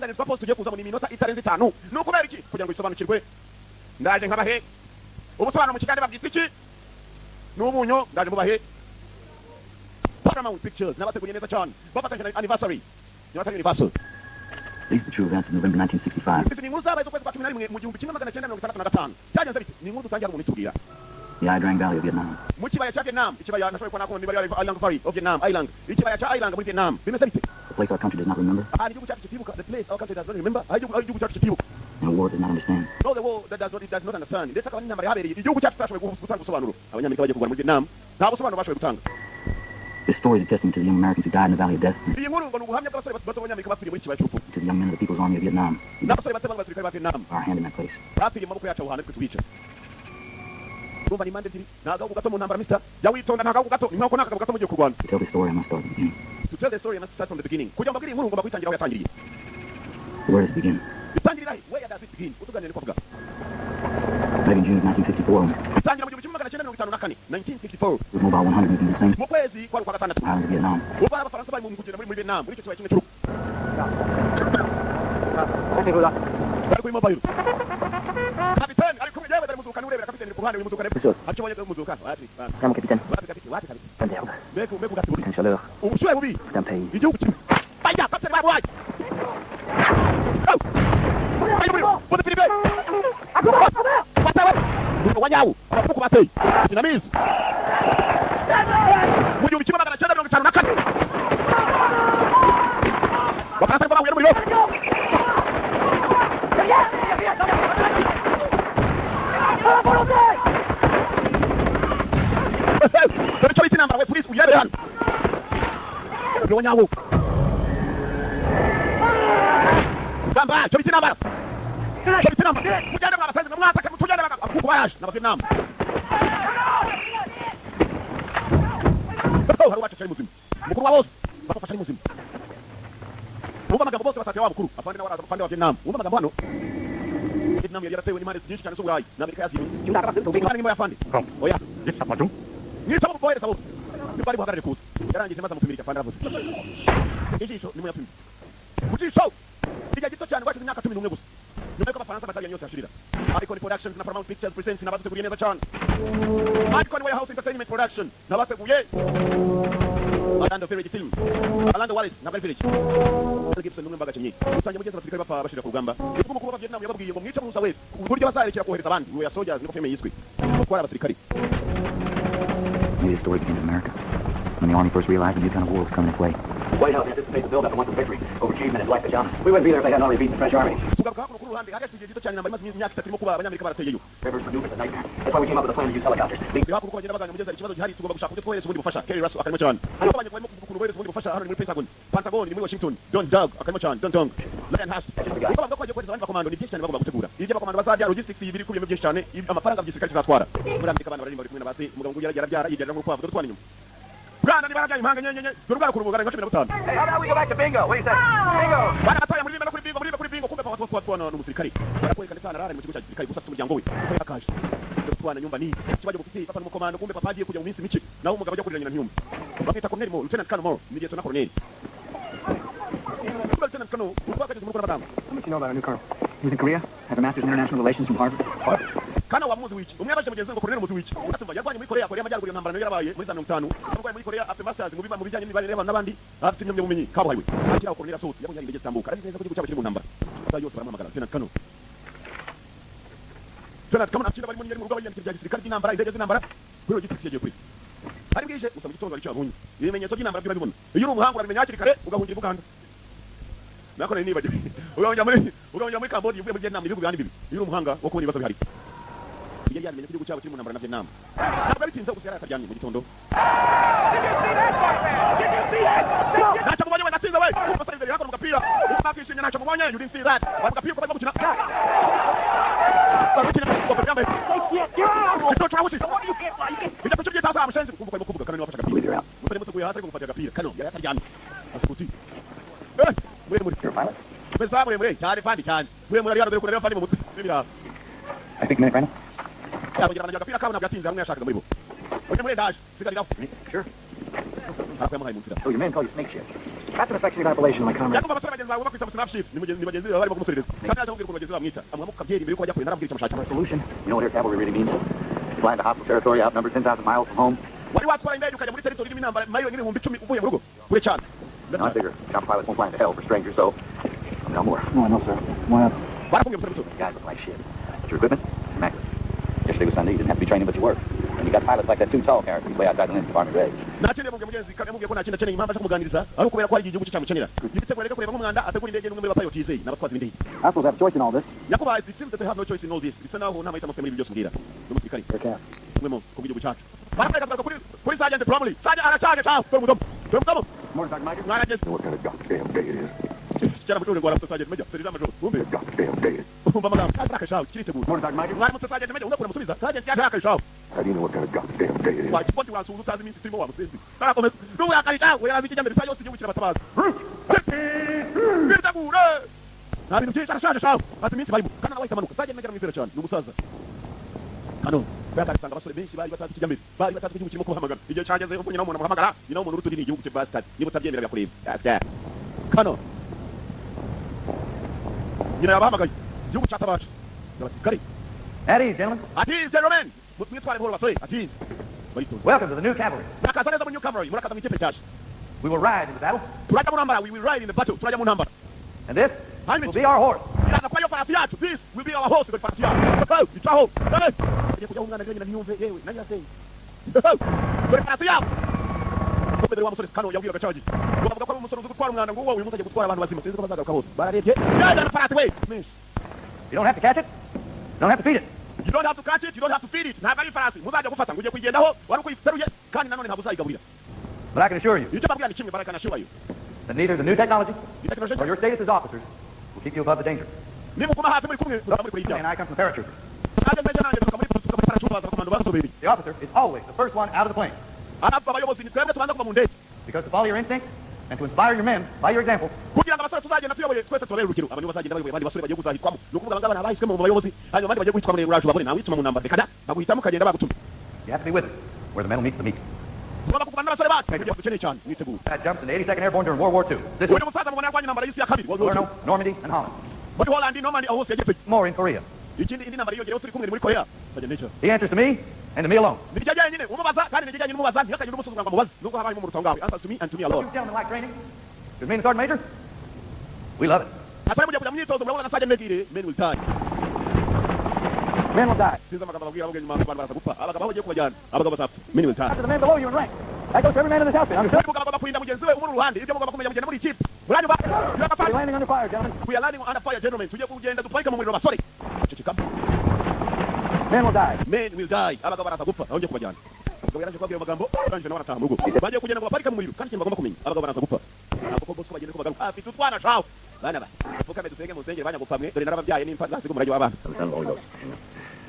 ikiganiro post tugiye kuza mu minota itarenze 5 no kubera iki kugira ngo isobanukirwe ndaje nkabahe ubusobanuro mu kiganiro babwita iki n'ubunyo ndaje mubahe Paramount Pictures nabateguye neza cyane bafatanyije anniversary anniversary. These are the true events of November 1965. Isi ni inkuru zabaye zo kwezi kwa 11 mu 1965 cyagenze bite ni inkuru dutangira mu nitubwira The Ia Drang Valley of Vietnam. Mu kibaya cya Vietnam ikibaya nashoboye kubona ko niba ari Island Valley of Vietnam Island ikibaya cya Island muri Vietnam bimeze bite The place our country does not remember. igihugu cyacu kitibuka the place our country does not remember igihugu cyacu kitibuka And a war it does not understand. no the war that does not understand ndetse akaba n'intambara yabereye igihugu cyacu cyashoboye gutanga ubusobanuro abanyamerika bagiye kugwa muri Vietnam nta busobanuro bashoboye gutanga. This story is a testament to the young Americans who died in the Valley of Death, iyi nkuru ngo ni ubuhamya bw'abasore bato b'abanyamerika bapfiriye muri kibaya cy'urupfu to the young men of the People's Army of Vietnam, n'abasore bato b'abasirikare ba Vietnam our hand in that place. bapfiriye mu maboko yacu aho hantu twe tubica urumva ni impande ebyiri ni agahugu gato mu ntambara mister jya witonda ni agahugu gato ni nk'ako n'akagabo gato mugiye kurwana. To tell the story, I must start at the beginning. To tell the story I must start from the beginning kugira ngo mbabwire inkuru ngomba kuyitangira aho yatangiriye. Where does it begin? Bitangirira he where does it begin utuganire ko avuga Back in June of 1954, bitangira mu 1954 1954 with Mobile 100 making the same mu kwezi kwa gatandatu islands of Vietnam. ubwo abafaransa bari mu kugenda muri Vietnam muri icyo kibaya kimwe cy'urupfu bari kuri mobile kapiteni ari kumwe yewe dare muzuka n'urebera kapiteni ku ruhande w'imuzuka rero akibonye ko muzuka wapi Calme, capitaine. wapi kapiteni Merde. mbega gaturi Une chaleur. ubushuhe bubi C'est un pays. igihugu kimwe baya kapiteni babaye Bota prive. Batawe. Wanyawu. Abafuku bateye. Dinamizi. Mu gihugu kimwe magana cyenda mirongo itanu na kane. Bafaransa ngo bahuye n'umuriro. Dore cyo bitsinambara we police uyebe hano. Wanyawu. Gamba, cyo bitsinambara. Mujyane mwabasaza mwataka mutujyane akuko bayaje na Vietnam. Hari wacu cyari muzima. Mukuru wa bose bafasha ari muzima. Umva amagambo bose basatira wa mukuru afande n'abaraza afande wa Vietnam. Umva amagambo hano. Vietnam yari yaratewe n'imari byinshi cyane z'uburayi na Amerika yazimye. Ubikana n'imo yafande. Oya. Gisapatu. Nitamo kubohereza bose. Nibari buhagarare kuza. Yarangije maze amupimira afande aravuze. Ijisho nimwe yapimye. Kujisho. Kijya gito cyane washize imyaka 11 gusa. Nyuma y'uko abafaransa batari yose yashirira. Icon Productions na Paramount Pictures presents n'abateguye neza cyane. Icon Warehouse Entertainment Production n'abateguye Orlando Village Film. Orlando Wallace na Village. Gibson n'umwe mbaga kimye. Utangiye mugenzi abasirikare bapfa bashira ku rugamba. Ubwo mukuru wa Vietnam yababwiye ngo mwice musa wese. Uburyo bazarekera kohereza abandi. We are soldiers niko filme yiswe. Kwara abasirikare. Maybe the story begins in America. When the Army first realized a new kind of war was coming its way. The White House anticipates the build-up and wants a victory over achievement in black pajamas. We wouldn't be there if they hadn't already beaten the French army. Tugaruka hakuno ku ruhande hagati igihe gito cyane namba imaze imyaka 3 irimo kuba abanyamerika barateyeyo. Rivers maneuvers a nightmare. That's why we came up with a plan to use helicopters. Hakuno bagenda baganga mugeza ikibazo gihari tugomba gushaka uburyo twohereza ubundi bufasha. Kerry Russell akarimo cyane. Abanye barimo kubohereza ubundi bufasha hano muri Pentagon. Pentagon ni muri Washington. John Dug akarimo cyane. Don Tong. Lion Hash. Ubwo bavuga ko bagiye kohereza abandi bakomando ni byinshi cyane bagomba gutegura. Ibyo bakomando bazajya logistics ibiri kubiyemo byinshi cyane. Amafaranga by'igisirikare kizatwara. Muri Amerika abantu bari kumwe n'abasi umugabo ngo yarabyara yigerera mu rukwavu dutwana inyuma. Bwana ni barajya impanga nyenyenye. Dore bwa kurubugara 15. Hey, how about we go back to bingo? What do you say? Bingo! Bana bataya muri kuri bingo kumbe kwa twana n'umusirikare. Barakweka sana rara mu kigo cya gisirikare gusa umuryango we. Ko yakaje. Twana nyumba ni. Kibaje gufite papa n'umukomando kumbe papa agiye kujya mu minsi mike. Naho umugabo ajya kuriranya na ntiyumva. Bakita Colonel Mo, Lieutenant Colonel Mo, ni Lieutenant Colonel. Lieutenant Colonel, ubwakaje mu rukora badanga. How much you know about our new colonel? He's in Korea, has a master's in international relations from Harvard. Kana wa muzi wiki. Umwe abaje mugenzi ngo Colonel muzi wiki. Atumva yarwanye muri Korea y'amajyaruguru y'intambara yarabaye muri 50. Yarwanye muri Korea afite masters mu bijyanye n'imibanire y'abantu n'abandi. Afite imyumvire bumenyi kabuhariwe. Akira Colonel Asoti yabonye indege zitambuka. Ari neza ko igihugu cyabo kiri mu ntambara. Yose baramamagara Lieutenant Colonel. Lieutenant Colonel akira bari mu nyeri mu rugabo y'indege gisirikare y'intambara indege z'intambara. Kuri logistics yagiye kuri. Ari bwije usaba gitondo ari cyabonye. Ibimenyetso by'intambara byo babibona. Iyo uri umuhanga urabimenya hakiri kare ugahungira Uganda. Nakora nibagiwe. Ugahungira muri Cambodia uvuye muri Vietnam ibihugu byandi bibi. Iyo uri umuhanga wo kubona ibibazo bihari. Yari yamenye ko igihugu cyabo kiri mu ntambara na Vietnam. Ntabwo bitinze gusa yaratajyanye mu gitondo. Nacha mubonye we natinze we. Umusore imbere yakora umupira. Umakishije nacha mubonye you didn't see that. Bagapira ko barimo gukina. Barukina ko bagambe. Ito chawo si. Ita ko cyije taza amushenze kumva ko kuvuga kana wafasha agapira. Musore mutuguye hasi kumufata agapira. Kano yari ataryamye. Asukuti. Muri. Beza muri. Cyari fandi cyane. Muri yari kureba fandi mu mutwe. Bibira. I think minute, Randall. Yabagira agapira kabona gatinze hamwe yashakaga muri bo. Oje muri dash. Sigarira. Sure. Hapo yamuhaye mu nzira. Oh, your men call you snake shit. That's an affectionate appellation, my comrade. yakumva abasore bagenzi bawe bakwita mu snapship ni bagenzi bawe barimo kumuserereza kandi yaje kubwira bagenzi bamwita amwamo kabyeri mbere yuko bajya kurenda arabwira icyo For a amushakira solution, you know what air cavalry really means? Flying to hostile territory outnumbered 10,000 miles from home. wari watwara indege ukajya muri territory irimo intambara mayiro n'ibihumbi 10 uvuye mu rugo kure cyane No, I figure chopper pilots won't fly into hell for strangers, so no more. No, no, sir. Why not? barafungiye umusore muto Guys look like shit. But your equipment, immaculate. Yesterday was Sunday. You didn't have to be training, but you worked. And you got pilots like that too tall character who play outside the limits of Army graves. nakiriye mu mugenzi kandi mubwiye ko nta kintu akeneye impamvu aje kumuganiriza ari ukubera ko hari igihugu cyamukenera yitegura rero kureba nk'umwanda ategura indege n'umwe w'abayoti yizeye n'abatwazi b'indege I suppose I have a choice in all this. yakubaye it seems that they have no choice in all this bisa naho nta mahitamo afite muri ibi byose mbwira n'umusirikari Air cap. umwe mu kubw'igihugu cyacu barakureka tugaruka kuri Sergeant Bromley Sergeant aracaje caho dore mudomo Morning, Sergeant Major. mwarageze What kind of goddamn day it is? cyara mudomo ngo arafite Sergeant Major Sergeant Major bumbe Goddamn day. umva amagambo kazaka caho kiritegura Morning, Sergeant Major. mwaramutse Sergeant Major ungakura musubiza Sergeant yashaka caho How do you know what kind of goddamn day it is? wakipoti wansuhuza utazi iminsi turimo wa musenzi tarakomeza n'ubu yakari caho yarazi ikijyambere saa yose igihugu kirabatabaza kiritegure nta bintu byinshi arashaje caho ati iminsi barimo kandi nawe ikamanuka Sergeant Major amwizera cyane ni umusaza kano byagasanga abasore benshi bari batazi ikijyambere bari batazi igihugu kirimo kubahamagara igihe cyageze ubwo nyina w'umuntu amuhamagara nyina w'umuntu uruturi ni igihugu cye bastard niba utabyemera byakureba bastard kano nyina yabahamagaye igihugu cyatabasha n'abasirikare At ease, gentlemen. atize gentlemen mwitware buhoro basore atize baritonze Welcome to the new cavalry. murakaza neza mu new cavalry murakaza mu ikipe nshyashya We will ride into battle, turajya mu ntambara we will ride in the battle turajya mu ntambara and this will be our horse. iraza kuba yo farasi yacu this will be our horse dore farasi yacu icaho agiye kujyaho umwana rero nyina ntiyumve yewe nanjye yasenye dore farasi yacu kombe dore wa musore kano yabwiye agacagi ngo bavuga ko ari umusore uzi gutwara umwana ngo wowe uyu munsi agiye gutwara abantu bazima sinzi ko bazagaruka hose bararebye yajyana farasi we menshi You don't have to catch it. You don't have to feed it. you don't have to catch it you don't have to feed it ntabwo ari farasi muzajya gufata ngo ugiye kuyigendaho wari ukuyiteruye kandi nanone ntabwo uzayigaburira But I can assure you icyo babwira ni kimwe baraka nashyubayo that neither the new technology itekinoloji or your status as officers will keep you above the danger. nimuguma hafi muri kumwe muzaba muri kure And y'ibyaha I come from the paratrooper. Sergeant Major nanjye tuvuga muri parachute baza komando basobereye The officer is always the first one out of the plane. arapfa abayobozi ni twebwe tubanza kuva mu ndege Because to follow your instinct and to inspire your men by your example, kugira ngo abasore tuzagenda tuyoboye twese tubabere urugero abantu bazagenda bayoboye abandi basore bagiye kuzahitwamo ni ukuvuga abangaba ni abahiswemo mu bayobozi hanyuma abandi bagiye guhitwa muri uraje ubabone nawe wituma mu ntambara reka da baguhitamo ukagenda bagutuma you have to be with us where the metal meets the meat. tugomba kuvugana n'abasore bacu kugira ngo dukeneye cyane mwitegure That jumps in the 82nd Airborne during World War II. This uyu is musaza mubona yarwanye intambara y'isi ya kabiri World War Brno, II Normandy, and Holland. muri Holland Normandy aho hose yageze More in Korea. indi ntambara yiyongereho turi kumwe ni muri Korea Sergeant Major He answers to me and to me alone. ni rya jyenyine umubaza kandi ni rya jyenyine umubaza ntihakagire n'umusuzugura ngo amubaze nubwo haba harimo umuruta ngawe answers to me and to me alone You gentlemen like training? Because me and the Sergeant Major, we love it. asore mugiye kujya mu myitozo murabona na Sergeant Major men will die Men will die. sinzi amagambo ababwira ababwira nyuma abantu baraza gupfa abagabo aho bagiye kubajyana abagabo bazapfa men will die After the men below you in rank. That goes to every man in this outfit, understood? mugabo agomba kurinda mugenzi we umuri uruhande ibyo mugomba kumenya mugenda muri ikipe muranyumva We're landing under fire, gentlemen. we are landing under fire gentlemen tugiye kugenda dutwarike mu muriro basore ceceka Men will die. men will die abagabo baraza gupfa aho ngiye kubajyana umugabo yaranje kubabwira amagambo arangije nawe arataha mu rugo bagiye kugenda ngo baparike mu muriro kandi ikintu bagomba kumenya abagabo baraza gupfa ntabwo ko bose bagenda ko bagaruka afite utwana shaho bana ba pfukame dusenge mu nsengero banya gupfa mwe dore narababyaye n'imfa zasiga umurage w'abana Of the Son, of the Holy Ghost.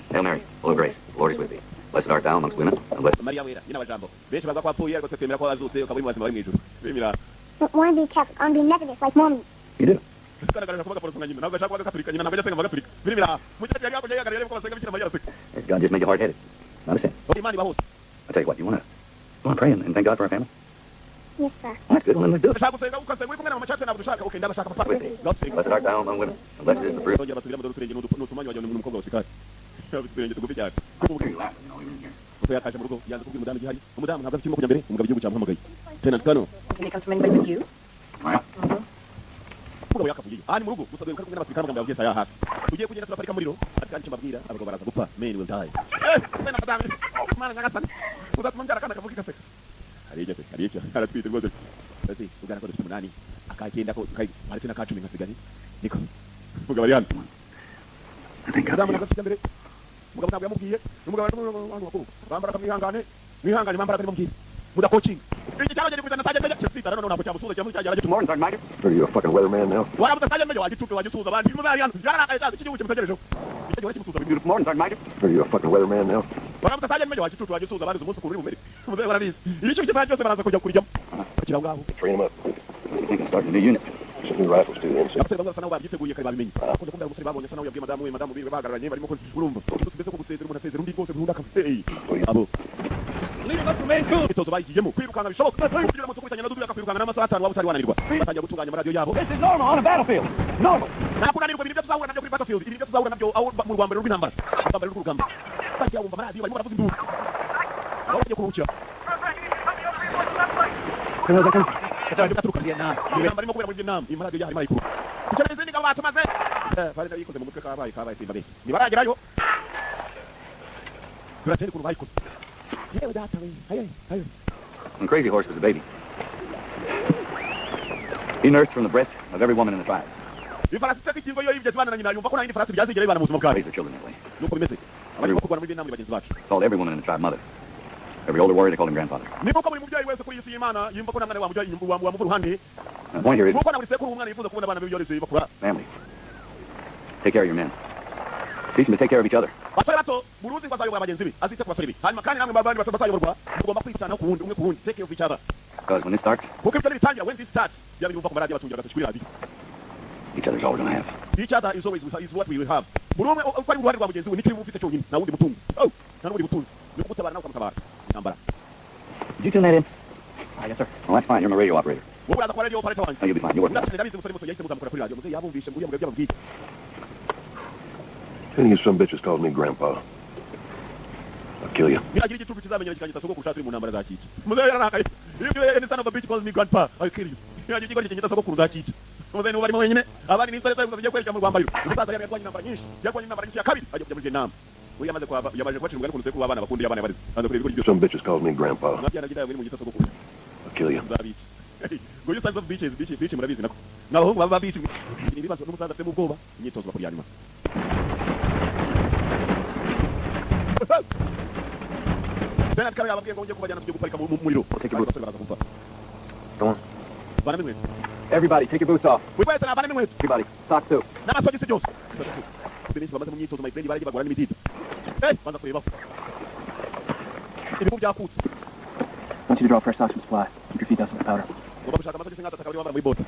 Hail Mary, full of grace. The Lord is with thee. Blessed art thou amongst women, and blessed mariya wera nyina w'ijambo benshi bavuga ko wapfuye ariko twe twemera ko wazutse ukaba uri mu bazima bari mu ijuru bemera Want to be Catholic, I want to be Methodist like Mormon. You do. tugaragaje kuba gaporosonga nyina ntabwo ashaka kuba gaturika nyina ntabwo ajya asenga mu gaturika bemera mu gihe cyari yakoze yagaragaye ko basenga bikira mariya araseka God just made you hard-headed. Not a sin. bari imana iba hose I tell you what, you wanna pray and thank God for our family? Yes, sir. That's good. Well, then let's do it. ndashaka gusenga ukasenga uri kumwe na mama cyangwa ntabwo dushaka okay ndabashaka papa With thee. God sing Blessed art thou among women, and blessed is the fruit. yongera basubira mu dore turenge n'utumanyi wajyana n'umukobwa wa shikari yabise turenge tugufi cyane You're laughing, you know, even here. kuko yakaje mu rugo yanze kubwira umudamu igihari umudamu ntabwo afite kujya mbere umugabo igihugu cyamuhamagaye tenant kano Can it come from anybody but you? Well, umugabo yakavuye aha ni mu rugo gusa dore kumwe n'abasirikare amagambo yabwiye saya hafi tugiye kugenda turaparika mu muriro ariko kandi kimabwira abagabo baraza gupfa men will die tena madame mana nyagasani uzatuma mbyara kana kavuga kaseka hari icyo aratwite rwose ati ugana ko dufite umunani akagenda ko aretse na kacumi nkasigani niko umugabo ari hano I thank God umudamu for ntabwo afite mbere umugabo ntabwo yamubwiye umugabo ari bakuru bambara kamwihangane mwihangane bambara kamubwiye muda coaching iki cyangwa giye kuzana Sergeant Major cyasita none ntabwo cyamusuza cyamujyana you. Good morning, Sergeant Major. Are you a fucking weatherman now? warabuze Sergeant Major wagituke wagisuza abandi mu bari hano yararakaye cyane ikigihugu kimutegerejeho icyo gihe kimusuza Good morning, Sergeant Major. Are you a fucking weatherman now? warabuze Sergeant Major wagituke wagisuza abandi umunsi kuri umubiri muze barabizi icyo cyose cyose baraza kujya kurijamo bakira ngaho Train them up. You think I'm starting a new unit? Some new rifles too, then, sir. abasore basa naho babyiteguye kare babimenye akunze kumva abasore babonye asa naho yabwiye madamu biwe bahagararanye barimo urumva mbese ko gusezera umuntu asezera undi rwose nkunda abo imyitozo bayigiyemo kwirukanka bishoboka kugira ngo tukubitanye na dudu yakakwirukanka n'amasaha 5 waba utari wananirwa batangiye gutunganya amaradiyo yabo This is normal on a battlefield. Normal. nta kunanirwa ibintu byo tuzahura nabyo kuri battlefield ibintu byo tuzahura nabyo aho mu rwambaro rw'intambara urwambaro rw'urugamba bagiye bumva amaradiyo barimo baravuza induru aho bagiye kuruhukira intambara irimo kubera muri Vietnam iyi maradiyo yahari marayikuru ikeneye izindi ngabo batumaze bari yikoze mu mutwe kabaye simba be nibaragerayo turatende ukuntu bayikoze yewe data we hayo When Crazy Horse was a baby, he nursed from the breast of every woman in the tribe. ifarasi iteka ikingo iyo yibye zibana na nyina yumva ko nta yindi farasi byazigera ibana mu buzima bwayo Raised their children that way. nuko bimeze abarimo kurwana muri Vietnam ni bagenzi bacu Called every woman in the tribe mother. Every older warrior, they called him grandfather. niko ko buri mubyeyi wese kuri iyi si y'Imana yumva ko namwana wamujya wamuva uruhande The point here is nuko na buri sekuru umwana yifuza kubona abana be byoreze bakura family. Take care of your men. Teach them to take care of each other. basore bato muruzi ngo azayobora bagenzi be azite ku basore be hanyuma kandi namwe babandi bato bazayoborwa mugomba kwitana ku wundi umwe ku wundi take care of each other Because when this starts, kuko ibyo bitangira when this starts byaba yumva ko maradiyo batungira agatoki kuri radiyo each other's all we're gonna have. each other is always is what we will have buri umwe uko ari uruhare rwa mugenzi we nicyo ufite cyonyine nta wundi mutungo nta n'ubundi butunzi ni ukugutabara nawe ukamutabara intambara Did you tune that in? Yes, sir. Well, that's fine. You're my radio operator. wowe uraza kwa radio operator wanjye Oh, you'll be fine. You're working. ndacyane ndabizi umusore muto yahise muzamukura kuri radiyo muze yabumvishe nguriya mugabo byababwiye Any of some bitches called me grandpa. I'll kill you. niragira igicucu kizamenyera kikanyita sogokuru cyaturi mu ntambara za kica muze yararakaye iyo any son of a bitch calls me grandpa I'll kill you niragira igikoni kikanyita sogokuru za kica muze nuba arimo wenyine abandi ni nsore zigiye kwerekera mu rwambariro umusaza yari yarwanye intambara nyinshi yarwanye intambara nyinshi ya kabiri ajya kujya muri Vietnam we yamaze kwaba yabaje kubacira umugani ku nsekuru w'abana bakundi abana barize anze kureba ibigori Some bitches called me grandpa. nabyana gida muri mu gita sogokuru I'll kill you. zabici ngo you sons of bitches bitch murabizi nako n'abahungu baba bici ni ibibazo n'umusaza afite mu bwoba imyitozo bakuri yanyuma Tena kama yababwiye ngo ngiye kubajyana tujye guparika mu muriro Go on. bana mwe Everybody, take your boots off. wese na bana mwe Everybody, socks too. n'amasogisi byose benshi bamaze mu myitozo my friend baragiye bagora n'imitito banza kureba ibihu byakutse I want you to draw fresh socks from supply. Keep your feet dusty with powder. ugomba gushaka amasogisi nk'atatu akaba wambara muri bota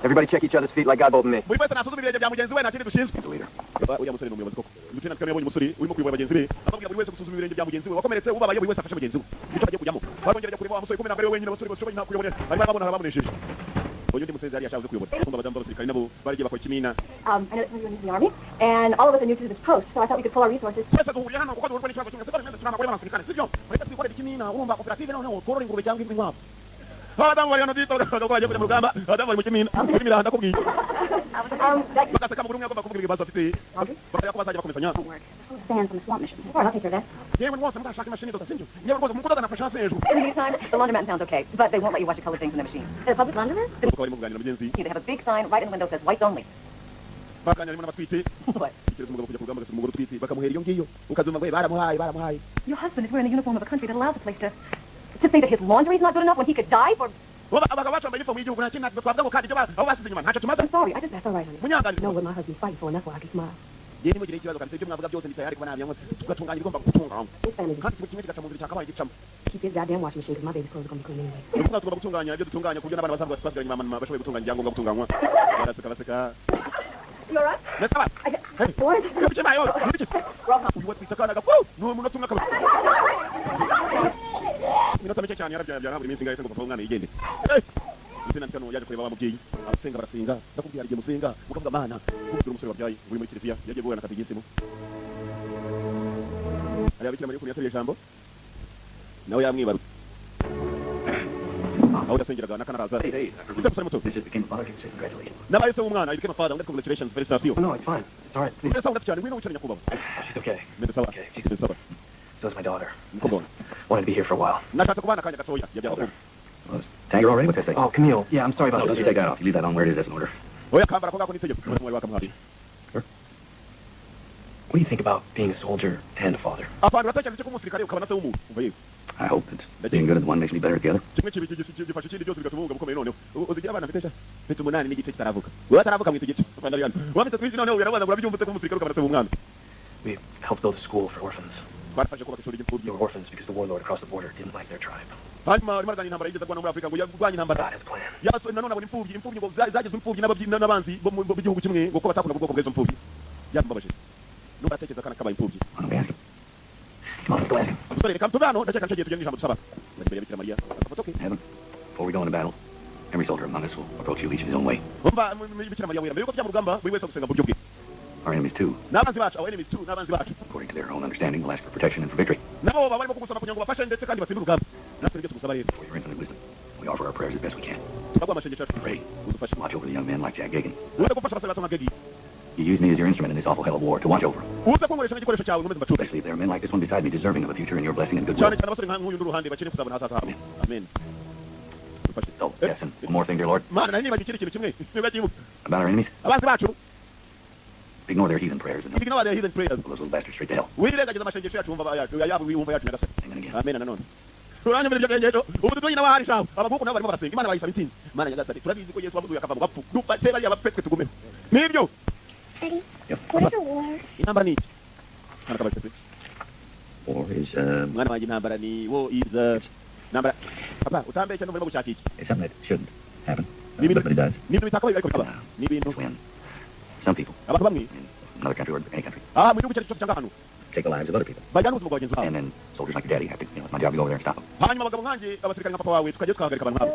Everybody check each other's feet like God told me. buri wese nasuzuma ibirenge bya mugenzi we nta kindi dushinzwe The leader. uriya musore ni umuyobozi koko lieutenant colonel yabonye umusore urimo kuyobora bagenzi be ababwira buri wese gusuzuma ibirenge bya mugenzi we wakomeretse ubabaye buri wese afashe mugenzi we nicyo bagiye kujyamo barongera kureba wa musore kumena mbere wenyine abasore bashoboye nta kuyobora bari babona bamunesheje uyu ndi musezi yari yashaje kuyobora kumva abadamu b'abasirikare nabo baragiye bakora ikimina I know some of you are new to the Army, and all of us are new to this post, so I thought we could pull our resources. twese duhuriye hano kuko duhurwa n'ikibazo kimwe sibyo tuna abagore b'abasirikare sibyo reka twikorere ikimina urumva koperative noneho tworora ingurube cyangwa inkwavu abadamu bari hano dito bagakoze bagiye kujya mu rugamba abadamu bari mu kimina muri miranda ndakubwiye bagaseka mu rumwe agomba kuvuga ibibazo afite bakajya ko bazajya bakomezanya Homework. Full of sand from the swamp mission. Sorry, I'll take care of that. yewe rwose muzashaka imashini idoda sibyo yewe rwose mukudodana fashanse hejuru In the meantime, the laundromat sounds okay, but they won't let you wash your colored things in the machine. The public laundromat? kuko barimo kuganira mugenzi They have a big sign right in the window that says whites only. bakanya harimo n'abatwite What? ikirezi umugabo kujya ku rugamba agasura umugore utwite bakamuhera iyo ngiyo ukazuma ngo baramuhaye Your husband is wearing the uniform of a country that allows a place to say that his laundry is not good enough when he could die for... abagabo bacu bambaye inifomu y'igihugu nta kintu twavuga ngo kandi ibyo abo basize inyuma ntacyo tumaze I'm sorry, I just... That's all right, honey. munyanganire Know what my husband's fighting for, and that's why I can smile. yewe nimugire ikibazo kandi ibyo mwavuga byose nditayari kuba nabyo tugatunganya ibigomba gutunganywa His family kandi kimwe kimwe kigaca mu nzira cyakabaye gicamo keep his goddamn washing machine because my baby's clothes are going to be clean anyway. ubu tugomba gutunganya ibyo dutunganya ku buryo n'abana bazavuga twasigaranye mama bashoboye gutunganya ibyangombwa gutunganywa baseka You all right? nesa ba What? bice bayo bice uyu watwita kana gafu no umuntu atunga kaba minota mike cyane yarabyara buri minsi ngahise ngo papa umwana yigende Lieutenant Colonel yaje kureba abamubyeyi abasenga barasenga ndakubwira igihe musenga mukavuga mana kubwira umusore wabyaye uri muri kiliziya yagiye guhura na kabigisimo ariya bikira mariya yateruye ijambo nawe yamwibarutse aho yasengeraga n'akanaraza ufite umusore muto They just became a father. You say congratulations. n'abaye se w'umwana became a father congratulations felicitations Oh, no, it's fine. It's all right. Please. mbese sawa cyane ngwino wicara nyakubahwa She's okay. mbese sawa Okay. mbese sawa So is my daughter. mukobwa wanjye Wanted to be here for a while. nashatse kubana akanya gatoya yabyaye abakuru Tag her already? What's that say? Oh, Camille. Yeah, I'm sorry about No, this. don't you take that off. You leave that on where it is. That's an order. oya kambara ko ngako n'itegeko mwari wakamuhaye What do you think about being a soldier and a father? abantu batekereza icyo kuba umusirikare ukaba na se w'umuntu umva yewe I hope that being good at one makes me better at the other. kimwe gifasha ikindi byose bigatuma ubumuga bukomeye noneho uzigira abana mfite mfite 8 n'igice kitaravuka wowe ataravuka mwita igice Fandarian wafite twinshi noneho urabanza urabyumvise ko umusirikare ukaba na se w'umwana We helped build a school for orphans. twafashe kubaka ishuri They ry'imfubyi were orphans because the warlord across the border didn't like their tribe. hanyuma arimo aragana intambara yigeze kurwana muri afurika ngo yarwanye intambara God has a plan. yaso nanone abona imfubyi ngo zagizwe imfubyi n'abanzi bo b'igihugu kimwe ngo ko batakunda ubwoko bw'izo mfubyi byambabaje nubwo atekereza kana kabaye imfubyi Why don't we ask him? Come on, let's go ask him. umusore reka mtuve hano ndakeka nicyo gihe tugenda ijambo dusaba bari imbere ya Bikira Mariya okay. Heaven, before we go into battle, every soldier among us will approach you each in his own way. umva Bikira Mariya wera mbere yuko tujya mu rugamba buri wese gusenga mu buryo bwe Our enemies, too, n'abanzi bacu our enemies too n'abanzi bacu according to their own understanding, will ask for protection and for victory. nabo baba barimo kugusaba kugira ngo bafashe ndetse kandi batsinde urugamba natwe nibyo tugusaba rero For your infinite wisdom, we offer our prayers as best we can. turaguha amashengesho yacu Pray, udufashe watch over the young men like Jack Gagan. uze gufasha abasore bato nka Gegi You use me as your instrument in this awful hell of war to watch over them, uze kunkoresha nk'igikoresho cyawe nkomeze mbacunge especially if there are men like this one beside me deserving of a future in your blessing and cyane goodwill. cyane abasore nk'uyu n'uruhande bakiri kuzabona hazaza habo amen dufashe Oh, yes, and one more thing, dear Lord, mana nari nibagiye ikindi kintu kimwe nibagiye about our enemies. abanzi bacu Ignore their heathen prayers and ignore their hidden prayers those little bastards straight to hell. wirengagiza amashengesho yacu wumva yabo wumva yacu nyagasani Amen again. amen nanone turanyumira ibyo ngendo ubu tutoyi n'abahari shaho abaguku nabo barimo barasenga imana bayisaba intsinzi mana nyagasani turabizi ko yesu wavuduye akava mu bapfu dufate bariya bapetwe tugumeho nibyo Daddy, Yep. what is a war? intambara ni iki mwana kabajwe War is, mwana wanjye intambara ni wo is intambara papa utambeshya n'umurimo gushaka iki it's something that shouldn't happen, ni ibintu but it does. ni ibintu bitakabaye ariko bikaba ni ibintu It's when some people abantu bamwe in another country or any country aha mu gihugu cyacu cyose cyangwa hano take the lives of other people. bajyana ubuzima bwa bagenzi babo And then soldiers like your daddy have to, it's my job to go over there and stop them. hanyuma abagabo nkanjye abasirikare nka papa wawe tukajya tukahagarika abantu nkabo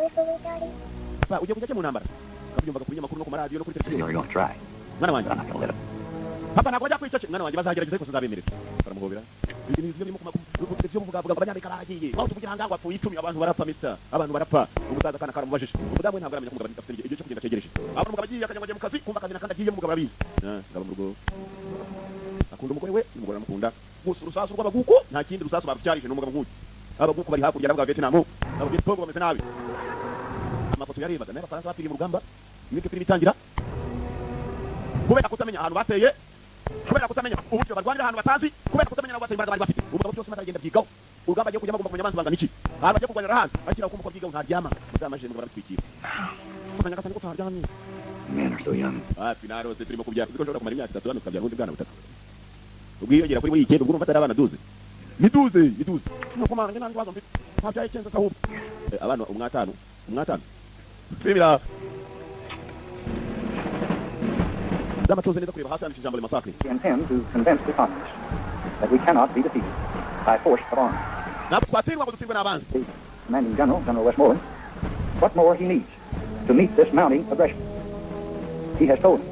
papa ugiye kujya mu ntambara ukabyumvaga ku binyamakuru no ku maradiyo no kuri They televiziyo are going to try, mwana wanjye but I'm not going to let them. papa ntabwo bajya kwica mwana wanjye bazagerageza ariko tuzabemerera baramuhobera ibintu bizimwe birimo ku televiziyo buvuga ngo abanyamerika baragiye aho tuvugira ahangaha ngo hapfuye 10 abantu barapfa mister abantu barapfa umusaza kana karamubajije umudamu we ntabwo aramenya ko umugabo afite igihe cyo kugenda cyegereje abona umugabo agiye akajya ngo ajye mu kazi kumva akazi nakandi agiye umugabo arabizi ngaba mu rugo akunda umugore we umugore aramukunda gusa urusasu rw'abaguku nta kindi rusasu babyarije n'umugabo nk'uyu abaguku bari hakurya y'abagabo Vietnam abavietnam bameze nabi amafoto yarebaga n'abafaransa bapiriye mu rugamba ibintu biri bitangira kubera kutamenya ahantu bateye kubera kutamenya uburyo barwanira ahantu batazi kubera kutamenya nabo bateye imbaraga bari bafite umugabo cyose atagenda byigaho urugamba agiye kujyamo agomba kumenya abanzi bangana iki ahantu bagiye kurwanira hanze akira uko umukobwa byigaho ntaryama uzamajije ngo barabitwikira kumenya gasani ko twaryamye Men are so young. hafi narose turimo kubyara kuko nshobora kumara imyaka 3 hano tukabyara ubundi bwana butatu ubwiyongera kuri muri iyi kendo ubwo urumva atari abana duze niduze nuko manje nandi wazo mfite ntabyaye cenza sahubwo abana umwatanu twimira zamacoze neza kureba hasi handikishije ijambo masakre We intend to convince the Congress that we cannot be defeated by force of arms. ntabwo twatsindwa ngo dutsindwe n'abanzi The commanding general, General Westmoreland, what more he needs to meet this mounting aggression. He has told him,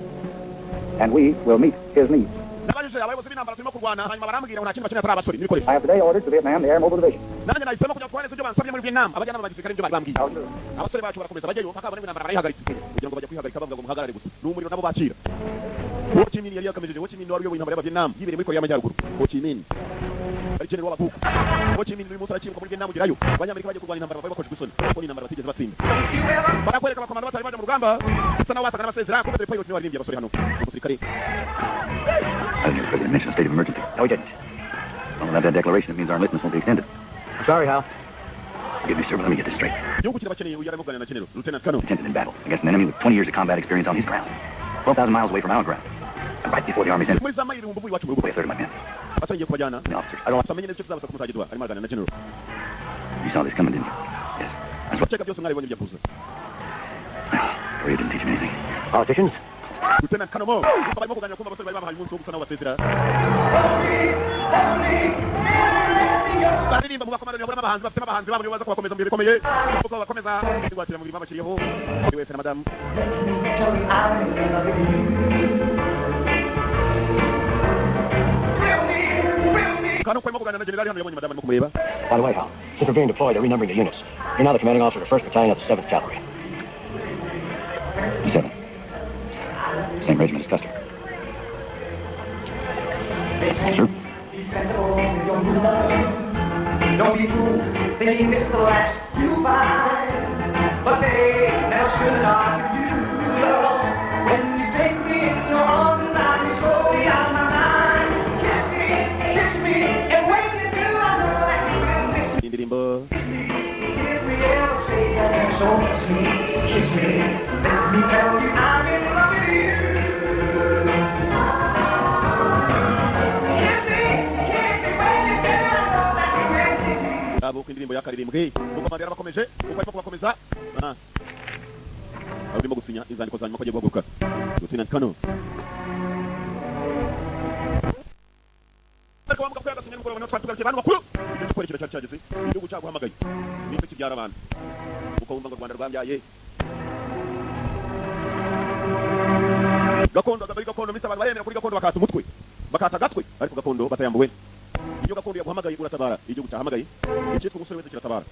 and we will meet his needs. nabajije abayobozi b'intambara turimo kurwana hanyuma barambwira ngo nta kintu bakeneye atari abasore n'ibikoresho I have today ordered to Vietnam the Air Mobile Division. nanjye nahisemo kujya twaneze ibyo bansabye muri Vietnam abajyanama ba gisirikare ibyo bari bambwiye I'll do it. abasore bacu barakomeza bajyayo mpaka babone intambara barayihagaritse kugira ngo bajya kwihagarika bavuga ngo muhagarare gusa ni umuriro nabo bacira Ho Chi Minh yari yakamejeje Ho Chi Minh wari uyoboye intambara y'aba Vietnam yibereye muri Korea y'Amajyaruguru Ho Chi Minh ari general w'abakuku Ho Chi Minh uyu munsi arakimuka muri Vietnam ugerayo abanyamerika bagiye kurwana intambara bakoje gusoni kuko ni intambara batigeze batsinda barakwereka abakomando batari baje mu rugamba bisa naho basaga n'abasezera kuko pilot niwe waririmbye abasore hano umusirikare I didn't hear the president mention a state of emergency. No, he didn't. Well, without that declaration, it means our enlistments won't be extended. I'm sorry, Hal. Forgive me, sir, but let me get this straight. igihugu kirabakeneye uyu arimo kuganira na general Lieutenant Colonel Attempted in battle against an enemy with 20 years of combat experience on his ground, 12,000 miles away from our ground, and right before the army's entered, muri za mayiri ibihumbi uvuye iwacu mu rugo away a third of my men, abasore ngiye kubajyana and the officers. amenye neza icyo tuzabasaba kumutagirwa arimo araganira na general You saw this coming, didn't you? Yes. That's what cheka byose mwaribonye ibyo kuza Korea didn't teach me anything. Politicians, Lieutenant Colonel Mo barimo kuganira kumva abasore bari babahaye umunsi wo gusa naho basezera baririmba mu bakomando nyabura n'abahanzi bafite n'abahanzi babo nibo baza kubakomeza mu bihe bikomeye kuko bakomeza ingwatira mu mirimo bakiriyeho buri wese na madamu kano ko arimo kuganira na generali hano yabonye madamu arimo kumureba by the way, Hal, since we're being deployed, they're renumbering the units. You're now the commanding officer of the 1st Battalion of the 7th Cavalry. 7. Same regiment as Custer. Sir? Don't be fooled, thinking this is the last you find. But they never should have you, love. When you take me in your arms and I be slowly out of my mind. Kiss me, and when you do, I know that you will miss me. indirimbo If we ever say that you're so sweet, kiss me. Let me tell you I'm in love with you. Kiss me, when you do, I know that you will miss me. abo ku indirimbo yakaririmbwe kuko amabera bakomeje kuko arimo kubakomeza arimo gusinya inzandiko za nyuma ko agiye guhaguruka Lieutenant Colonel ariko bamuga ko yagasinya nimugoroba niho twari tugarukiye bantu bakuru ibyo tukwerekera cyari cyageze igihugu cyaguhamagaye nicyo kibyara abantu uko wumva ngo u Rwanda rwabyaye gakondo agabari gakondo misa abantu baremera kuri gakondo bakata umutwe bakata agatwe ariko gakondo batayambuwe iyo gakondo yaguhamagaye uratabara igihugu cyahamagaye icyitwa umusore wese kiratabara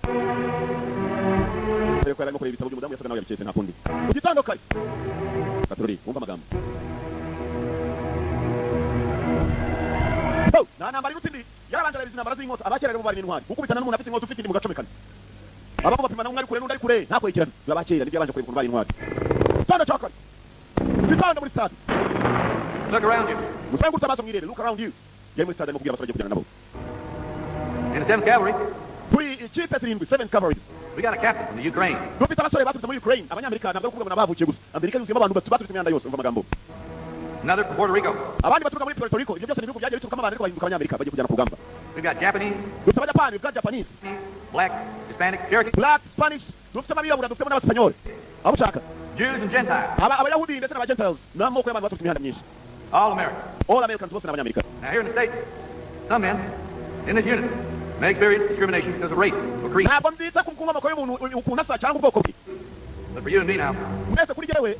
rero ko yarimo kureba ibitabo by'umudamu yasaga nawe yabiketse nta kundi ugitandukanye katorori wumva amagambo nta ntambara iruta indi yarabanje arabizi intambara z'inkota abakera rero bari n'intwari gukubitana n'umuntu afite inkota ufite indi mugacomekana ababo bapimana umwe ari kure n'undi ari kure ntakurikirana abakera nibyo yabanje kureba ukuntu bari intwari gitanda cya kane gitanda muri stade Look around you. musengurutse amaso mwirebe look around you yari muri stade mubwira abasore kujyana nabo In the 7th Cavalry, turi ikipe zirindwi 7 cavalry we got a captain from the Ukraine. dufite abasore baturutse muri Ukraine abanyamerika ntabwo ari ukuvuga ngo nabavukiye gusa amerika yuzuyemo abantu baturutse imihanda yose umva amagambo Another from Puerto Rico. abandi baturuka muri Puerto Rico ibyo byose ni ibihugu byagiye biturukamo abantu ariko bahinduka abanyamerika bagiye kujyana ku rugamba We've got Japanese, dufite abayapani we've got Japanese black, Hispanic, Cherokee, black Spanish dufite abirabura dufitemo n'abasipanyoli abo ushaka Jews and Gentiles. abayahudi ndetse n'abagentiles n'amoko y'abantu baturutse imihanda myinshi All Americans. all Americans bose n'abanyamerika Now here in the States, some men in this unit may experience discrimination because of race or creed. ntabwo mbyita ku nkomoko y'umuntu ukuntu asa cyangwa ubwoko bwe But for you and me now, mwese kuri jyewe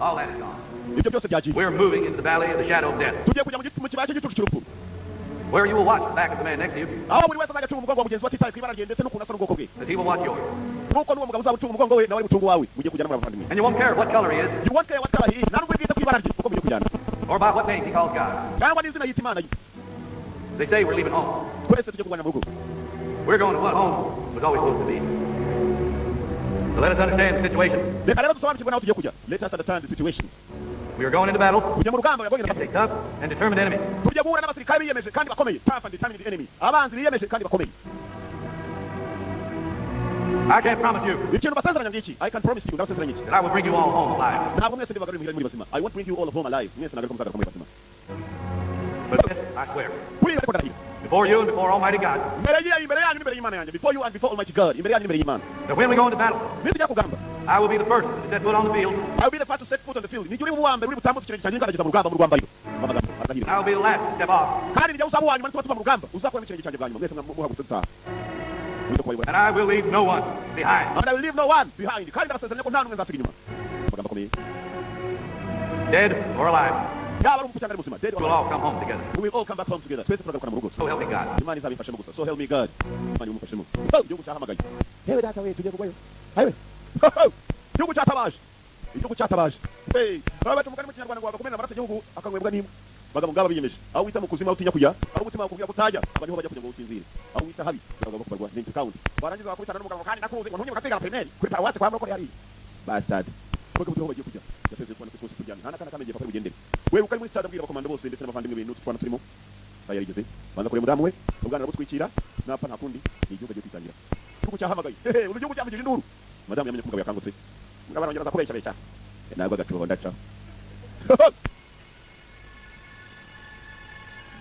all that is gone. ibyo byose byagiye We're moving into the valley of the shadow of death, tugiye kujya mu kibaya cy'igicucu cy'urupfu where you will watch the back of the man next to you, aho buri wese azajya acunga umugongo wa mugenzi we atitaye ku ibara rye ndetse n'ukuntu asa n'ubwoko bwe as he will watch yours. nk'uko n'uwo mugabo uzaba ucunga umugongo we nawe ari gucunga uwawe mugiye kujyana muri abavandimwe And you won't care what color he is you won't care what color he is nta n'ubwo bwite ku ibara rye kuko mugiye kujyana or by what name he calls God. cyangwa n'izina yita imana ye They say we're leaving home. twese tujye kurwanya mu rugo We're going to what home was always supposed to be. So let us understand the situation. reka rero dusobanukirwe n'aho tugiye kujya let us understand the situation We are going into battle tujye mu rugamba yagonye against a tough and determined enemy. tujye guhura n'abasirikare biyemeje kandi bakomeye tough and determined enemy abanzi biyemeje kandi bakomeye I can't promise you ikintu basezeranya ngiki I can promise you ndabasezeranya iki that I will bring you all home alive. ntabwo mwese ndibagarura imuhira muri bazima I won't bring you all of home alive mwese nagaruka muzagaruka muri bazima But this I swear, kuri ariko ndahira before you and before Almighty God, imbere yanyu n'imbere y'imana yanjye before you and before almighty God imbere yanyu n'imbere y'imana that when we go into battle, nitujya kugamba I will be the first to set foot on the field, I will be the first to set foot on the field nijye uri uwa mbere uri butambutse ikirenge cyanjye nkandagiza mu rugamba mu rwambariro amagambo arahira and I will be the last to step off, kandi nijya uzaba uwa nyuma nituba tuva mu rugamba uzakuramo ikirenge cyanjye bwa nyuma mwese muhagurutse dutaha Ujye kubayobora. and I will leave no one behind. And I will leave no one behind kandi ndabasezeranya ko nta n'umwe nzasiga inyuma amagambo akomeye Dead or alive, yaba ari umupfu cyangwa ari muzima dead or we'll alive. all come home together. We will all come back home together twese turagarukana mu rugo So help me God. imana izabifashemo gusa so help me God imana imufashemo igihugu cyahamagaye yewe data we tugiye kugwayo ayiwe igihugu cyatabaje igihugu cyatabaje babaca umugani mu kinyarwanda ngo bagakumena amaraso igihugu akanywebwa n'imwe bagabo ngaba biyemeje aho wita mu kuzimu aho utinya kujya aho umutima wakubwira kutajya aba niho bajya kugira ngo usinzire aho wita habi bagabo bakubarwa n'inzu kawundi barangiza bakubitana n'umugabo kandi nakuze ngo ntunye bagategera primeri kuri parawasi kwa murokore hari bastard bagabo niho bagiye kujya yaseze twana twose tujyana nta nakana kamenya bakari bugendere wewe ukari muri stade abwira abakomando bose ndetse n'abavandimwe bintu twana turimo bayarigeze banza kureba mudamu we ubwana butwikira napfa nta kundi ni igihugu agiye kwitangira igihugu cyahamagaye uru gihugu cyavugije induru madamu yamenye ko umugabo yakangutse umugabo arongera aza kubeshya beshya ntabwo agacuho ndaca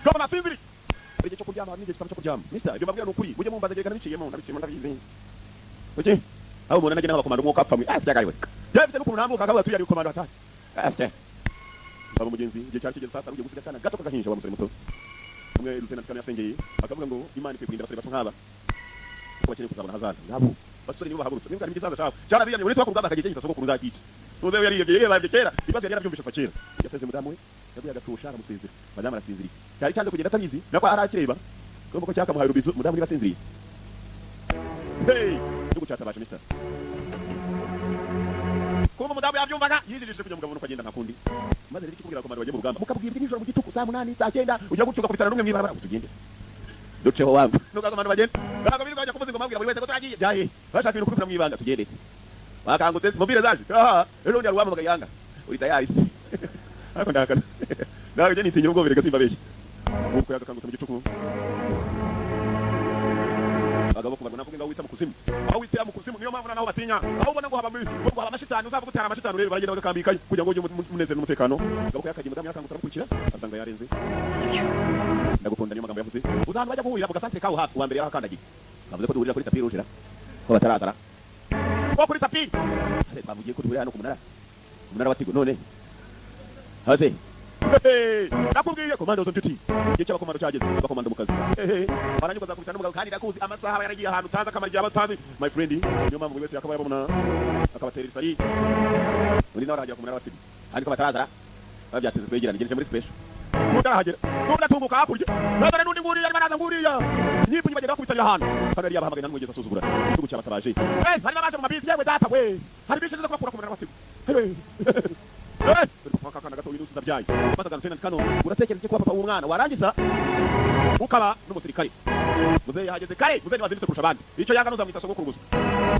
gabo nasinziri hari igihe cyo kuryama hari n'igihe cyo kuryama mister ibyo mbabwira ni ukuri mujye mumbaza igihe nabiciyemo ndabizi oke aho umuntu anagenda n'abakomando umwuka apfa mwe ashyagariwe yabise n'ukuntu ntambuka akavuga ati yari komando atari asya baba mugenzi igihe cyari kigeze sasa ugiye gusiga cyane gato kagahinja wa musore muto umwe lieutenant colonel yasengeye akavuga ngo imana ikwiye kurinda abasore bato nk'aba kuko bakeneye kuzabona hazaza ngabo basore nibo bahagurutse niba ari igisaza cyabo cyarabiyanye uri twa kurugamba kagiye cyita sogokuru zakica nuze yari yibye kera ibibazo yari yarabyumvisha fa kera yaseze mudamu we yaguye agatusha aramusezera madamu arasinziriye cyari cyanze kugenda atabizi nako arakireba kumva ko cyakamuhaye urubizo mudamu niba asinziriye igihugu cyatabasha mister kumva umudamu yabyumvaga yinjirije kugira mugabo nuko agenda nta kundi maze rero ikikubwira abakomando bagiye mu rugamba mukabwirwa nijoro mu gituku saa 8 saa 9 ujya gutuka kubitana n'umwe mw'ibarabara utugende duceho wangu nuko abakomando bagenda ntabwo birirwa bajya kumuzinga mabwira buri wese ko turagiye byahe bashaka ibintu kubikora mw'ibanga tugende bakangutse mobile zaje rero ndi aruwamaga yanga uri tayari ariko ndakana nawe je nitinye ubwo birega simba beshi uko yakangutse mu gituku bagabo kubarwa navuga ngo wita mu kuzimu aho wita mu kuzimu niyo mpamvu naho batinya aho ubona ngo haba ngo haba amashitani uzavuga utera amashitani rero baragenda bagakambika kugira ngo ujye munezero n'umutekano bagabo yakagiye mudamu yakangutse arakurikira asanga yarenze ndagukunda niyo magambo yavuze uzantu bajya guhurira mu gasantere kawo hafi uwa mbere yarakandagiye bavuze ko duhurira kuri tapi rujira ko batarazara ko kuri tapi ase bavugiye ko duhurira hano ku munara wa Tigo none hase nakubwiye komando zo nshuti igihe cy'abakomando cyageze abakomando mu kazi baranyuka zakubita n'umugabo kandi ndakuzi amasaha aba yaragiye ahantu utazi akamaro igihe abatazi my friend niyo mpamvu buri wese yakaba yabona akabatera isari undi nawe arahagera ku munara w'abasibi ariko batarazara babyateze twegeranye ngejeje muri special mutarahagera n'udatunguka hakurya nazana n'undi nguriya arimo araza nguriya nyipunyi bagenda bakubitanira ahantu kandi yari yabahamagaye nta n'umwigeze asuzugura igihugu cyabatabaje hari n'abaje mu mabisi yewe data we hari bisi zo kubakura ku munara w'abasibi kakana gato winusi zabyaye maze aganutse kano uratekereza ko papa w'umwana warangiza ukaba n'umusirikare muzehe yahageze kare muzehe wazindutse kurusha abandi icyo yanga nuzamwita sogokuru gusa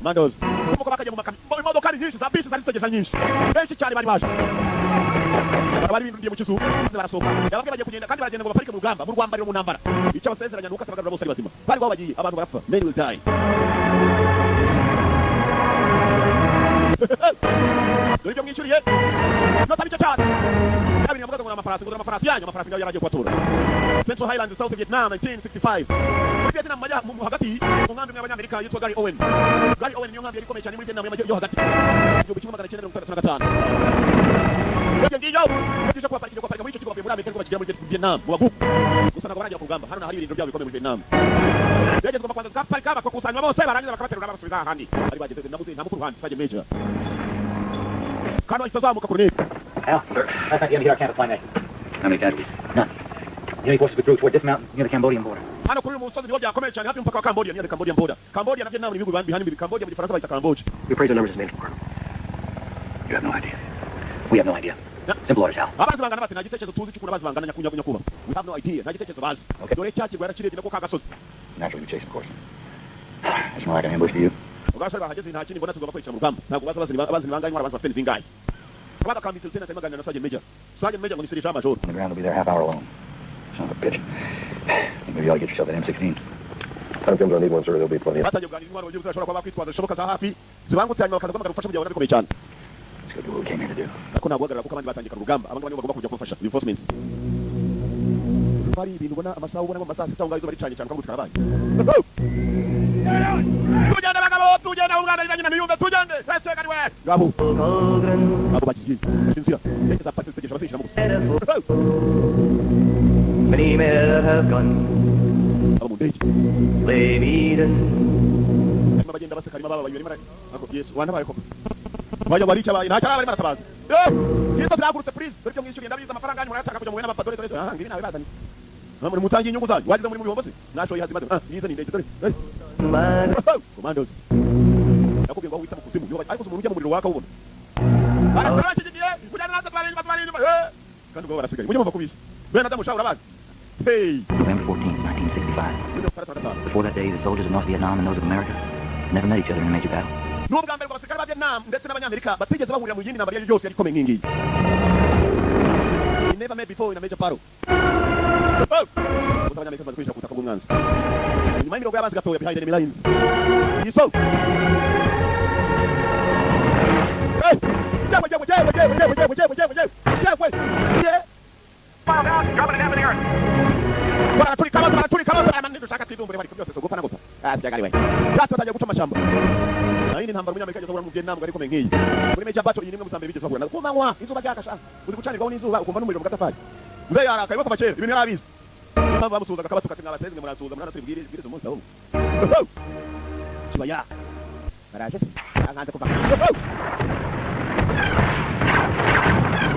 mandoz kuko bakajya mu makamyo imodoka ni nyinshi za bisi zari zitegereje nyinshi benshi cyane bari baje bari binduye mu kizu maze barasohoka yababwiye bagiye kugenda kandi baragenda ngo baparike mu rugamba mu rwambariro mu ntambara icyo basezeranya nuko atabagarura bose ari bazima bari babo bagiye abantu barapfa men will die dore ibyo mwishyuriye nota bice cyane kabiri nyamugaga ngo amafarasi yanyu amafarasi ngayo yaragiye kubatura Central Highlands South Vietnam 1965 muri Vietnam majya mu hagati mu nkambi y'abanyamerika yitwa Gary Owen niyo nkambi yari ikomeye cyane muri Vietnam yo hagati igihumbi kimwe magana cyenda mirongo itandatu na gatanu ibyo ngiyo bagiye kubaparika muri icyo kigo bavuye muri Amerika ariko bakigera muri Vietnam mu bagugu gusa ntabwo barajya ku rugamba hano hari ibirindiro byabo bikomeye muri Vietnam bagezwa bakwanza gaparika bakakusanywa bose barangiza bakabaterura babasubiza ahandi ari bageze namuze nta mukuru handi Sergeant Major Kano itazamuka Colonel. Al, sir, last night the enemy hit our camp at Fly Nation. How many casualties? None. The enemy forces withdrew toward this mountain near the Cambodian border. Hano kuri umusozi niho byakomeye cyane hafi y'umupaka wa Cambodia near the Cambodian border. Cambodia na Vietnam ni ibihugu bihana imbibi. Cambodia mu Gifaransa bayita Cambodia. We praise the numbers as manageable, Colonel. You have no idea. We have no idea. Simple orders, Al. Abazi bangana bati nta gitekerezo tuzi cy'ukuntu abazi bangana nyakuba. We have no idea. Nta gitekerezo bazi. Dore cyakirwa yarakirege nako kagasozi. Naturally we chase, of course. It's more like an ambush to you. Ugasha bahageze nta kindi mbona tugomba kwicira mu rugamba. Ntabwo bazi bangana intwara bazi bafite zingaye. Abada kambitse tena maganira na Sergeant Major. Sergeant Major ngo ni Sergeant Major. On the ground will be there half hour alone. Son of a bitch. Maybe you ought to get yourself an M16. I'm going to need one, sir. There'll be plenty of... Batajya kuganira intwaro y'ubuzashobora kuba bakwitwaza zishoboka za hafi zibangutse hanyuma bakaza guhamagara ubufasha mu gihe babona bikomeye cyane. Let's go do what we came here to do. Ariko ntabwo guhagarara kuko abandi batangiye urugamba abandi bagomba kujya kubafasha reinforcements. Bari ibintu ubona amasaha ubona mu masaha 6 aho ngaho izuba ricanye cyane ukabutwara abandi. Tugende bagabo tugende umwana ari nyina niyumve tugende reste kari we. Gabo. Abo bagiye. Sinzira. Eza pati stage abashyira mu gusa. Many men have gone. Abo mu ndege. Lay me down. Bagenda baseka arimo baba bayuri mara. Ako Yesu wana baye ko. Bajya bari cyabaye nta cyabari maratabaza. Yito ziragurutse please. Dore cyo mwishyuriye ndabiza amafaranga yanyu murayataka kujya mu wena abapadore dore. Ngibi nawe bazanye. Muri mutangiye inyungu zanyu wagize muri mubombo se nasho yazi maze yize ni ndege dore commandos nakubwiye ngo wita mu kuzimu yo ariko umuntu ujya mu muriro waka ubona barakigiye kujya naza twari inyuma kandi ngo barasigaye mujye mumva kubisa bene adamu shawura bazi hey November 14th, 1965. Before that day, the soldiers of North Vietnam and those of America never met each other in a major battle. n'ubwa mbere abasirikare ba Vietnam ndetse n'abanyamerika batigeze bahurira mu yindi ntambara yose yari ikomeye nk'ingiyi never met before in a major battle. Abanyamerika bamaze kwinjira ku butaka bw'umwanzi nyuma y'imirongo y'abanzi gatoya behind enemy lines yiso baraturika bose baramani dushaka twidumbure bari byose so gupfa na gupfa asijagari we gato guca amashamba nayindi ntambara umunyamerika ageze mu Vietnam ari komeye nk'iyi muri major battle iyi nimwe muzambere bigeze bahura ku manywa izuba ryakasha uri gucanirwaho n'izuba ukumva n'umuriro mu gatafari muze yarakaye bako bakera ibintu yarabizi mpamvu bamusuhuzaga akabatuka ati mwabateze murasuhuza murana turi bwiriza umunsi aho kibaya baraje anganze kuva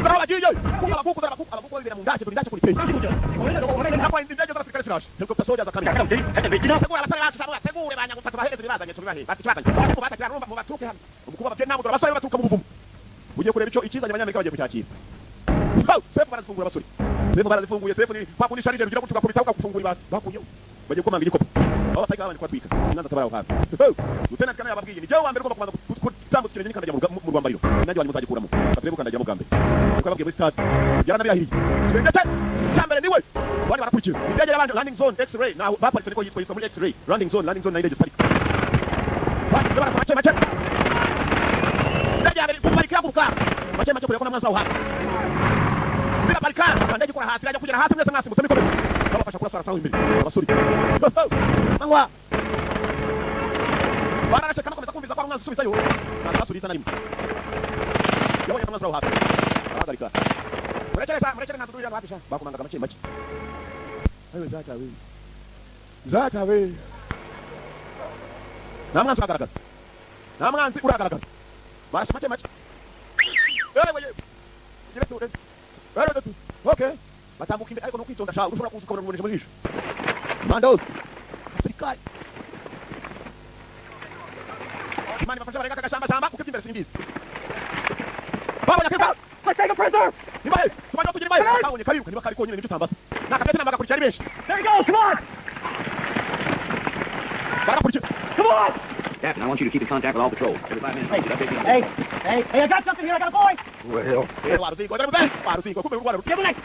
abagiye abakuku bibera mu ndaje kuri teye nakwa indege z'abasirikare ziraje helicopter soldiers akamira tegura abasore bacu cyangwa tegure banyagufata bahereze bibazanye tubibahe batwatanye kuko batakira rumba mu baturuke hano umukuba Vietnam dore abasore baturuka mu buvumo ugiye kureba icyo ikizanye abanyamerika bagiye kucyakira sefu barazifungura abasore sefu barazifunguye sefu ni pakundi sharije rugira gutuka kubita ukafungura bakuye bagiye kumanga igikopo abo batayika abandi kwatwika inanza tabara hafi Lieutenant Colonel yababwiye ni je wa mbere ugomba kubanza kutambukira nyine kandaje mu rwambariro nanjye wanyu muzagikuramo batrebe kandaje mu gambe uko yababwiye muri stade yaranabirahiriye ndetse cyambere niwe bari barakurikira indege y'abandi landing zone x-ray na baparitse niko yitwa muri x-ray landing zone na indege zipari bari barasa mace ndege yabere kuparika kuruka mace kureko na mwanza aho hafi bila barika ndege kwa hasi ajya kugera hasi mwese mwasi mutamiko babafasha kurasa sawa imbere abasuri mangwa bararashe kana komeza kumviza kwa mwanza subizayo na basuri sana rimwe yabonye mwanza aho hafi ahagarika Murekere ntabwo turi wapi sha. Bakumangaga make make. Ayo zata we. Zata we. Namwanzi uragaragaza. Namwanzi uragaragaza. Barasha make make. Wewe. Okay. Batambuka imbere ariko no kwitonda sha ushobora kuzikobora mu jisho. Mandos. Sirikari. Mani bafasha bareka kagashamba ukiti imbere singizi. Baba nyakeba. Let's take a prisoner! Nibaye, tubanje kugira nibaye. Kabonye kabiruka niba kari konyine nicyo tambasa. Nakabete namaga kuri cyari benshi. There he goes, come on! Barakurikira. Come on! Captain, I want you to keep in contact with all patrols. Every 5 minutes, get updated on the Hey, I got something here, I got a boy! Waruzingo, waruzingo, kumbe urwara. Give me that!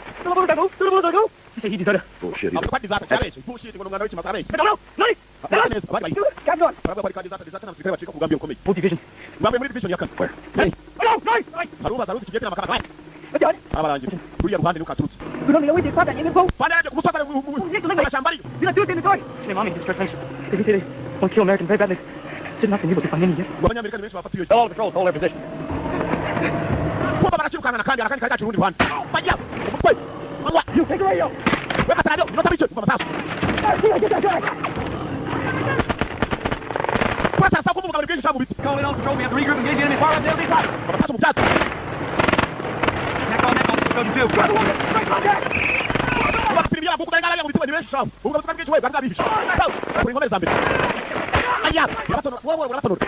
Go! He said he deserted. Bullshit. Abo kwati zata cyari benshi. Bullshit ngo ngana wiki matara benshi. No! Neza, abari bari. Captain on! Baravuga ko ari kandi zata namfikira bacika kugambi ukomeye. Full division. Mwambe muri division ya kane. Hey! No! Haruba zaruzi kigete namakara. John, Abarangiye. Kuriya ruhande nukaturutse. we don't always get that in the boat. Bana yaje kumusaka mu shambari. You got two in the door. Say, Mommy, this first nation. They say they won't kill Americans very badly. Still not been able to find any yet. Abanyamerika benshi bafatiwe. All patrols, hold their position. Kuba baracirukana kandi kaja kirundi ruhande. Bajya. Umutwe. Mangwa. You take the radio. Weka radio, nota bicho kwa masasu. Get that guy. Kwa sasa kuvuga bali bwinshi biti. Calling all patrol, we have to regroup and engage the enemy far up the enemy side. Kwa masasu mutatu. Neck on, Scotia 2. Straight contact. Kuba kupimbia buku bengala yangu biti benshi shamu. Uvuga kuti bwinshi wewe bakabihisha. Kuri ngome zambe. Aya, yabatonora. Wewe yabatonora.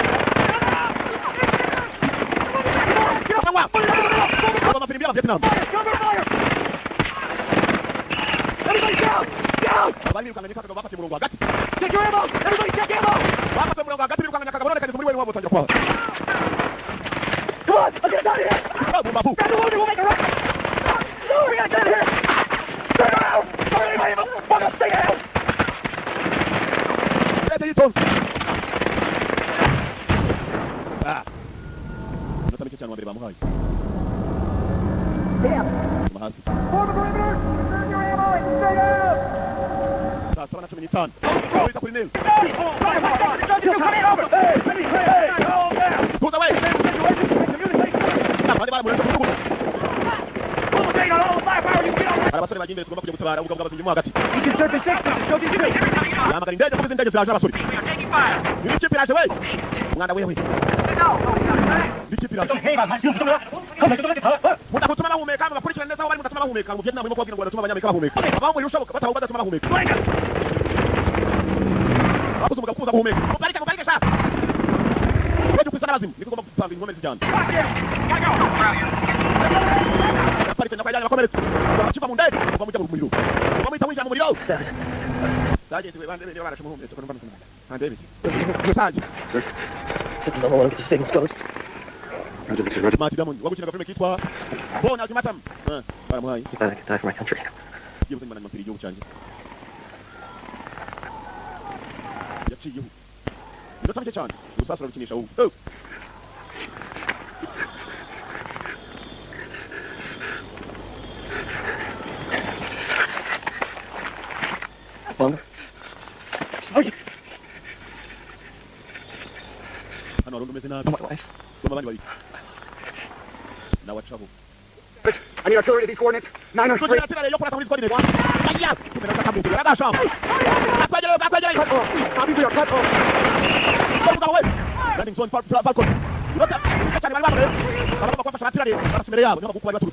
Kama mapimbia Vietnam. Everybody down! Down! Abali ukanganyika kwa wakati murongo hagati. Check your ammo! Everybody check ammo! Wakati murongo hagati ukanganyika kabone kandi muri wewe wabo tangira kwa. Come on! Let's get out of here! Babu. Grab the wounded, we'll make a run! No, we gotta get out of here! Stay down! Fucking stay down! Lete hitos. Ah. Nota bicho cyane wabere bamuhaye. Damn! Mahasi. Form the perimeter! Return your ammo and stay down! Sasa wana 15. Tuita kuri nil. Tuza wewe. Na bali bali muleta kutubu. Abasore bagiye imbere tugomba kujya gutabara ubwo bw'abazungu mo hagati. Yamagara indege kubiza indege zaje abasore. Ni piraje wewe. Mwana wewe. Ni piraje. Muta kutuma bahumeka bakurikira neza aho bari mutatuma bahumeka mu Vietnam barimo kubabwira ngo baratuma abanyamerika bahumeka. Abamwe yushoboka bataho badatuma bahumeka. Bakuze umugabo kuza guhumeka. Mubarike sha. Wewe kwisana bazimu niko ngomba gupanga inkomere zijyana. Aparite nakajyana bakomeretse. Bakiva mu ndege bamujya mu muriro. Bamwita winjira mu muriro. Saje twe bande bene barashe muhumetse ko numva. Ande biki. Saje. Mati Diamond wagukina filme kitwa Born Ultimatum. Baramuhaye. I could die for my country. Yibuze imana mpiri igihugu cyanjye. Yaciyeho. Birasa bike cyane. Usasura rukinisha ubu. Longer? Hano rundu meze nabi. No, my wife. Tuma bandi babiri. Na wachabu. I need artillery to these coordinates. 9 Tuchira tira yo kwa tamulizi coordinate. Aya. Tumena kama mtu. Raga sham. Akwaje. Copy, we are cut off. Go away. Landing zone Falcon. Lota. Kachani bali bali. Kama kwa pasa tira de. Para simere yabo. Nyama kuku bali baturu.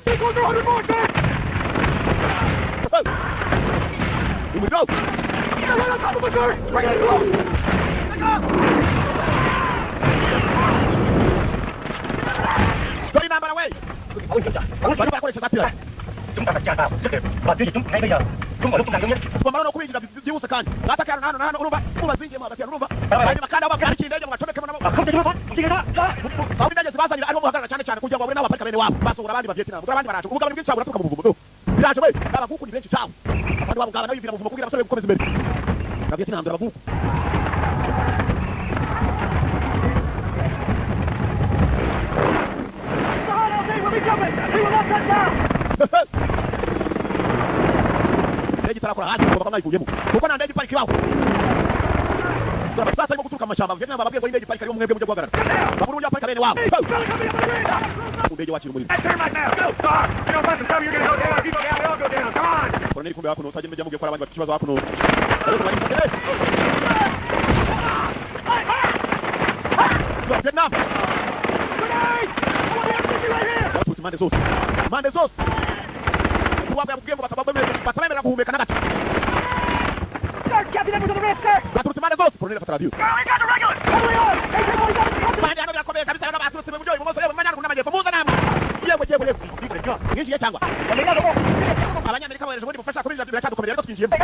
We will go. Sorry, number away. Bari bakoresha zatira. Pambana kubinjira byihuse kandi. Natakana hano urumva. Ubazingiye mu hagati urumva. Bari makanda bapari kindege mu gacomeke mu nabo. Aho indege zibazanira arimo muhagarara cyane kugira ngo babone n'abaparika bene wabo. Basura abandi bavyetina. Ubwo abandi baraje. Ubugabane bw'icyago buratuka mu buvumo. Biraje we. Abaguku ni benshi cyane. Abandi babugabana bivira mu buvumo kugira abasore gukomeza imbere. Navyetina ndura abaguku. Ndege tarakora hasi kuba bayivuyemo. Kuko na ndege pariki baho. Dora sasa arimo guturuka mu mashyamba. Vietnam bababwiye ngo indege pariki ari umwebwe mujye guhagarara. Baburu ujya parika bene wabo. mu ndege wakira umuriro. Turn right now. Go, Star. You don't want to come, you're going to go down. If you go down, they all go down. Come on. Koroneli kumbe hakuno utaje mujya mubwiye ko abandi bafite ikibazo hakuno. Ariko bari kugere. Vietnam. Batutsi mande zose. Mande zose. Kuwaba yabwiye ngo batabemera guhumeka na gato. Sir, Captain Edwards on the red, sir. Batutsi mande zose. Koroneli afata radio. We got the regulars. Hurry on. Hey, boys, Mande ano birakomeye kabisa no batutsi mu buryo ibumoso rero manyana kunamaje muza namwe. Yewe. Ngiye cyangwa. Abanyamerika bohereje ubundi bufasha kuri radio biracyadukomerera ariko twinjiyemo.